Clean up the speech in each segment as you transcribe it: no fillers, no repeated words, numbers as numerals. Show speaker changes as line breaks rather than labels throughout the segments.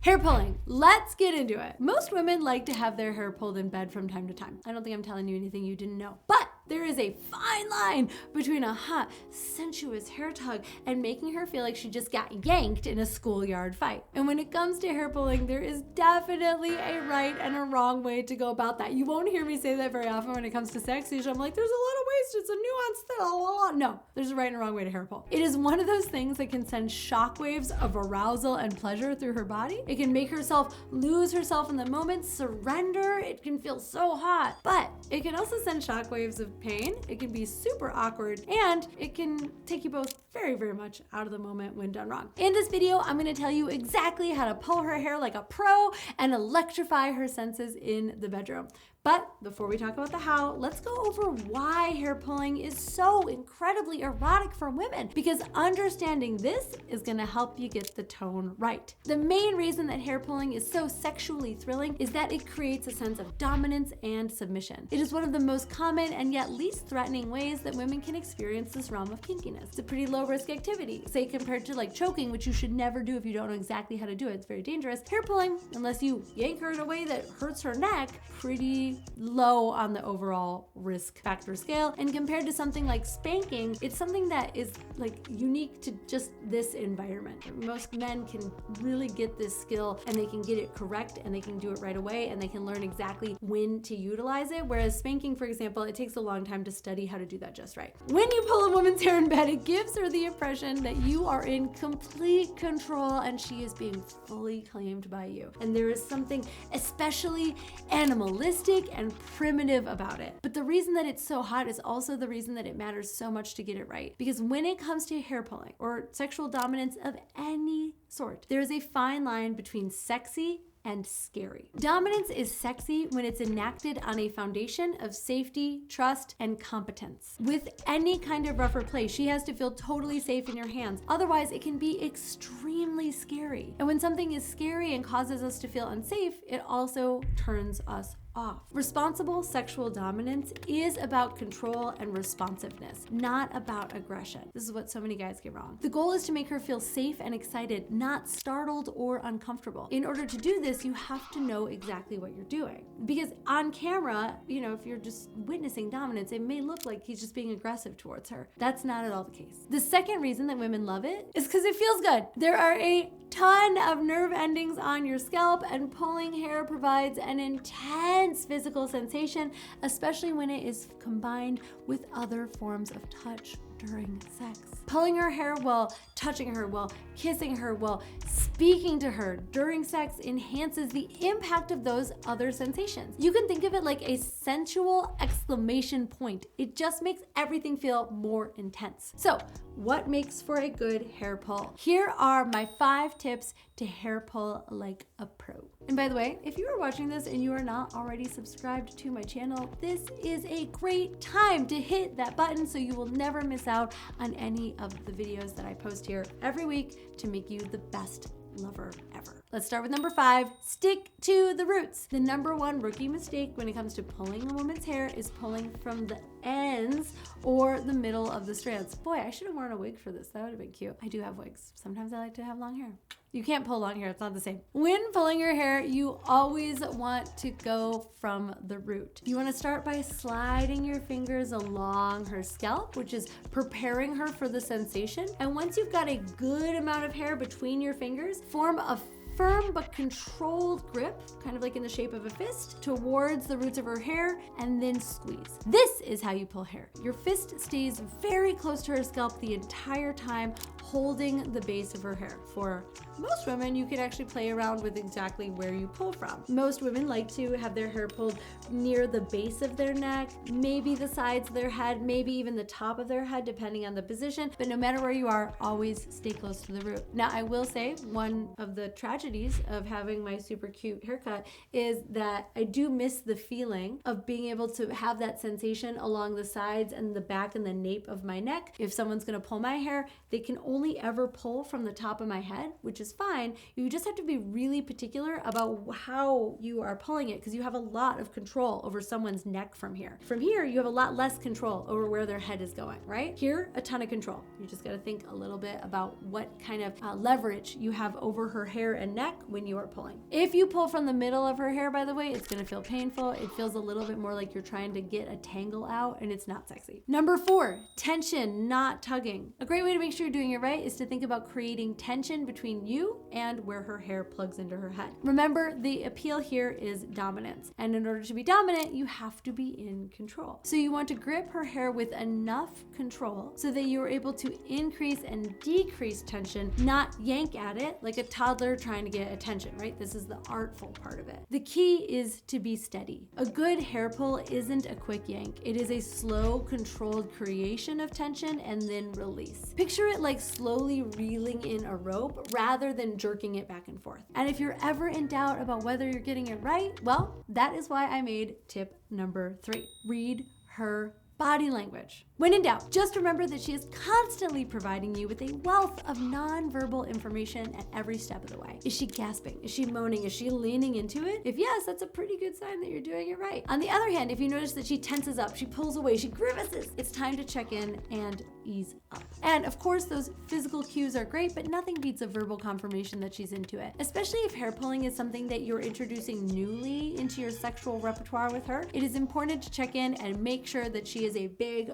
Hair pulling. Let's get into it. Most women like to have their hair pulled in bed from time to time. I don't think I'm telling you anything you didn't know, but there is a fine line between a hot, sensuous hair tug and making her feel like she just got yanked in a schoolyard fight. And when it comes to hair pulling, there is definitely a right and a wrong way to go about that. You won't hear me say that very often when it comes to sex. Usually I'm like, there's a lot of ways, it's a nuance. No, there's a right and a wrong way to hair pull. It is one of those things that can send shockwaves of arousal and pleasure through her body. It can make herself lose herself in the moment, surrender. It can feel so hot, but it can also send shockwaves of pain. It can be super awkward, and it can take you both very, very much out of the moment when done wrong. In this video, I'm gonna tell you exactly how to pull her hair like a pro and electrify her senses in the bedroom. But before we talk about the how, let's go over why hair pulling is so incredibly erotic for women, because understanding this is gonna help you get the tone right. The main reason that hair pulling is so sexually thrilling is that it creates a sense of dominance and submission. It is one of the most common and yet least threatening ways that women can experience this realm of kinkiness. It's a pretty low risk activity, say compared to like choking, which you should never do if you don't know exactly how to do it. It's very dangerous. Hair pulling, unless you yank her in a way that hurts her neck, pretty low on the overall risk factor scale. And compared to something like spanking, it's something that is like unique to just this environment. Most men can really get this skill and they can get it correct and they can do it right away and they can learn exactly when to utilize it. Whereas spanking, for example, it takes a long time to study how to do that just right. When you pull a woman's hair in bed, it gives her the impression that you are in complete control and she is being fully claimed by you. And there is something especially animalistic and primitive about it. But the reason that it's so hot is also the reason that it matters so much to get it right. Because when it comes to hair pulling or sexual dominance of any sort, there is a fine line between sexy and scary. Dominance is sexy when it's enacted on a foundation of safety, trust, and competence. With any kind of rougher play, she has to feel totally safe in your hands. Otherwise, it can be extremely scary. And when something is scary and causes us to feel unsafe, it also turns us off. Responsible sexual dominance is about control and responsiveness, not about aggression. This is what so many guys get wrong. The goal is to make her feel safe and excited, not startled or uncomfortable. In order to do this, you have to know exactly what you're doing. Because on camera, if you're just witnessing dominance, it may look like he's just being aggressive towards her. That's not at all the case. The second reason that women love it is because it feels good. There are a ton of nerve endings on your scalp, and pulling hair provides an intense physical sensation, especially when it is combined with other forms of touch during sex. Pulling her hair while touching her, while kissing her, while speaking to her during sex enhances the impact of those other sensations. You can think of it like a sensual exclamation point. It just makes everything feel more intense. So, what makes for a good hair pull? Here are my 5 tips to hair pull like a pro. And by the way, if you are watching this and you are not already subscribed to my channel, this is a great time to hit that button so you will never miss out on any of the videos that I post here every week to make you the best lover ever. Let's start with number 5, stick to the roots. The number 1 rookie mistake when it comes to pulling a woman's hair is pulling from the ends or the middle of the strands. Boy, I should have worn a wig for this. That would have been cute. I do have wigs. Sometimes I like to have long hair. You can't pull long hair, it's not the same. When pulling your hair, you always want to go from the root. You want to start by sliding your fingers along her scalp, which is preparing her for the sensation. And once you've got a good amount of hair between your fingers, form a firm but controlled grip, kind of like in the shape of a fist, towards the roots of her hair, and then squeeze. This is how you pull hair. Your fist stays very close to her scalp the entire time, holding the base of her hair. For most women, you can actually play around with exactly where you pull from. Most women like to have their hair pulled near the base of their neck, maybe the sides of their head, maybe even the top of their head, depending on the position. But no matter where you are, always stay close to the root. Now, I will say one of the tragedies of having my super cute haircut is that I do miss the feeling of being able to have that sensation along the sides and the back and the nape of my neck. If someone's gonna pull my hair, they can only only ever pull from the top of my head, which is fine. You just have to be really particular about how you are pulling it, because you have a lot of control over someone's neck from here. From here, you have a lot less control over where their head is going, right? Here, a ton of control. You just got to think a little bit about what kind of leverage you have over her hair and neck when you are pulling. If you pull from the middle of her hair, by the way, it's going to feel painful. It feels a little bit more like you're trying to get a tangle out, and it's not sexy. Number 4, tension, not tugging. A great way to make sure you're doing it right is to think about creating tension between you and where her hair plugs into her head. Remember, the appeal here is dominance. And in order to be dominant, you have to be in control. So you want to grip her hair with enough control so that you're able to increase and decrease tension, not yank at it like a toddler trying to get attention, right? This is the artful part of it. The key is to be steady. A good hair pull isn't a quick yank. It is a slow, controlled creation of tension and then release. Picture it like slowly reeling in a rope rather than jerking it back and forth. And if you're ever in doubt about whether you're getting it right, well, that is why I made tip number 3. Read her body language. When in doubt, just remember that she is constantly providing you with a wealth of nonverbal information at every step of the way. Is she gasping? Is she moaning? Is she leaning into it? If yes, that's a pretty good sign that you're doing it right. On the other hand, if you notice that she tenses up, she pulls away, she grimaces, it's time to check in and ease up. And of course, those physical cues are great, but nothing beats a verbal confirmation that she's into it. Especially if hair pulling is something that you're introducing newly into your sexual repertoire with her, it is important to check in and make sure that she is a big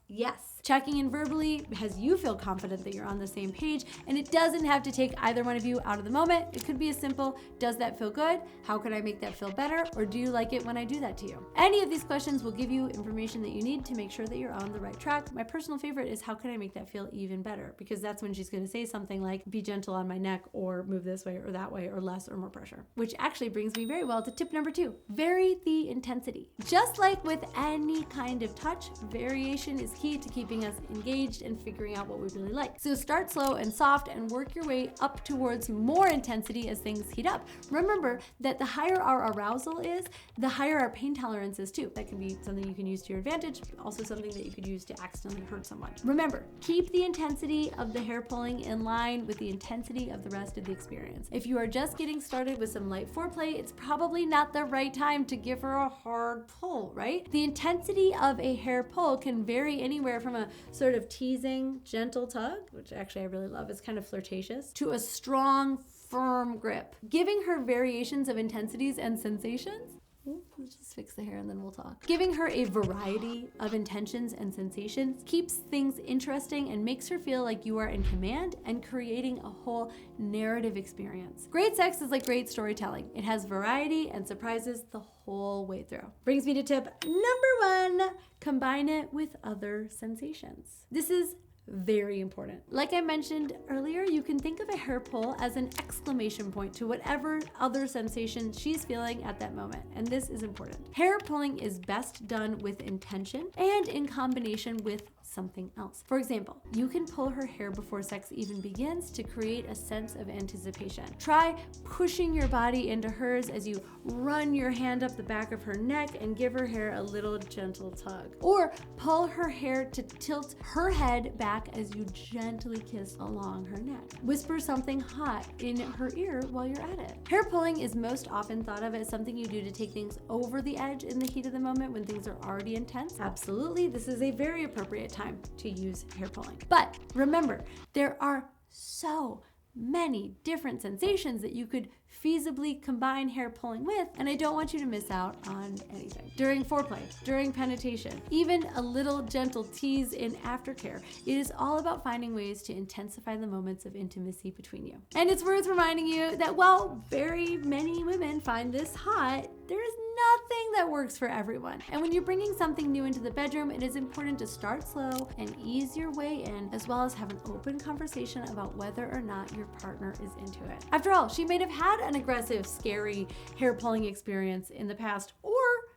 yes. Checking in verbally has you feel confident that you're on the same page, and it doesn't have to take either one of you out of the moment. It could be as simple, does that feel good? How can I make that feel better? Or do you like it when I do that to you? Any of these questions will give you information that you need to make sure that you're on the right track. My personal favorite is how can I make that feel even better? Because that's when she's going to say something like, be gentle on my neck, or move this way or that way, or less or more pressure. Which actually brings me very well to tip number 2, vary the intensity. Just like with any kind of touch, variation is key to keeping us engaged and figuring out what we really like. So start slow and soft and work your way up towards more intensity as things heat up. Remember that the higher our arousal is, the higher our pain tolerance is too. That can be something you can use to your advantage, but also something that you could use to accidentally hurt someone. Remember, keep the intensity of the hair pulling in line with the intensity of the rest of the experience. If you are just getting started with some light foreplay, it's probably not the right time to give her a hard pull, right? The intensity of a hair pull can vary anywhere from a sort of teasing, gentle tug, which actually I really love, is kind of flirtatious, to a strong, firm grip. Giving her variations of intensities and sensations. Let's just fix the hair and then we'll talk. Giving her a variety of intentions and sensations keeps things interesting and makes her feel like you are in command and creating a whole narrative experience. Great sex is like great storytelling. It has variety and surprises the whole way through. Brings me to tip number 1, combine it with other sensations. This is very important. Like I mentioned earlier, you can think of a hair pull as an exclamation point to whatever other sensation she's feeling at that moment, and this is important. Hair pulling is best done with intention and in combination with something else. For example, you can pull her hair before sex even begins to create a sense of anticipation. Try pushing your body into hers as you run your hand up the back of her neck and give her hair a little gentle tug. Or pull her hair to tilt her head back as you gently kiss along her neck. Whisper something hot in her ear while you're at it. Hair pulling is most often thought of as something you do to take things over the edge in the heat of the moment when things are already intense. Absolutely, this is a very appropriate time to use hair pulling. But remember, there are so many different sensations that you could feasibly combine hair pulling with, and I don't want you to miss out on anything. During foreplay, during penetration, even a little gentle tease in aftercare, it is all about finding ways to intensify the moments of intimacy between you. And it's worth reminding you that while very many women find this hot, there is nothing that works for everyone. And when you're bringing something new into the bedroom, it is important to start slow and ease your way in, as well as have an open conversation about whether or not your partner is into it. After all, she may have had an aggressive, scary hair pulling experience in the past, or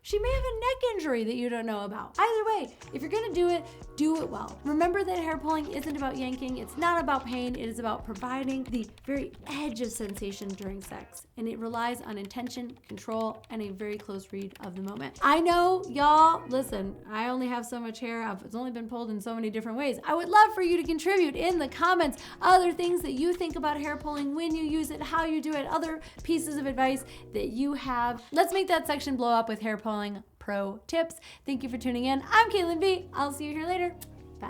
She may have a neck injury that you don't know about. Either way, if you're gonna do it well. Remember that hair pulling isn't about yanking, it's not about pain, it is about providing the very edge of sensation during sex. And it relies on intention, control, and a very close read of the moment. I know, y'all, listen, I only have so much hair. It's only been pulled in so many different ways. I would love for you to contribute in the comments other things that you think about hair pulling, when you use it, how you do it, other pieces of advice that you have. Let's make that section blow up with hair pulling pro tips. Thank you for tuning in. I'm Caitlin B. I'll see you here later. Bye.